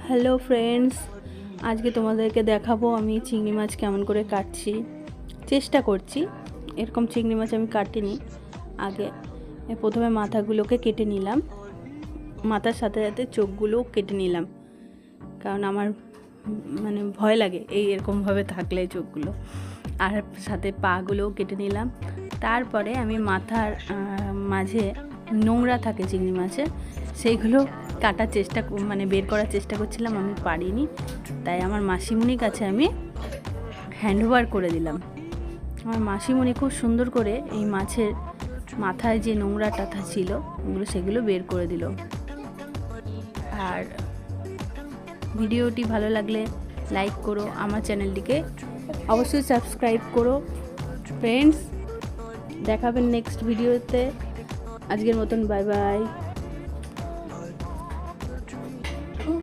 Hello friends, আজকে তোমাদেরকে দেখাবো আমি চিংড়ি মাছ কেমন করে কাটছি। চেষ্টা করছি, এরকম চিংড়ি মাছ আমি কাটিনি আগে। প্রথমে মাথাগুলোকে কেটে নিলাম, মাথার সাথে সাথে চোখগুলোও কেটে নিলাম, কারণ আমার ভয় লাগে এরকমভাবে থাকলে চোখগুলো। আর সাথে পাগুলোও কেটে নিলাম। তারপরে আমি মাথার মাঝে নোংরা থাকে চিংড়ি মাছের, সেইগুলো কাটার চেষ্টা বের করার চেষ্টা করছিলাম, আমি পারিনি। তাই আমার মাসিমণির কাছে আমি হ্যান্ডওভার করে দিলাম। আমার মাসিমণি খুব সুন্দর করে এই মাছের মাথায় যে নোংরা টাথা ছিল সেগুলো বের করে দিল। আর ভিডিওটি ভালো লাগলে লাইক করো, আমার চ্যানেলটিকে অবশ্যই সাবস্ক্রাইব করো। ফ্রেন্ডস, দেখাবেন নেক্সট ভিডিওতে। আজকের মতন বাই বাই।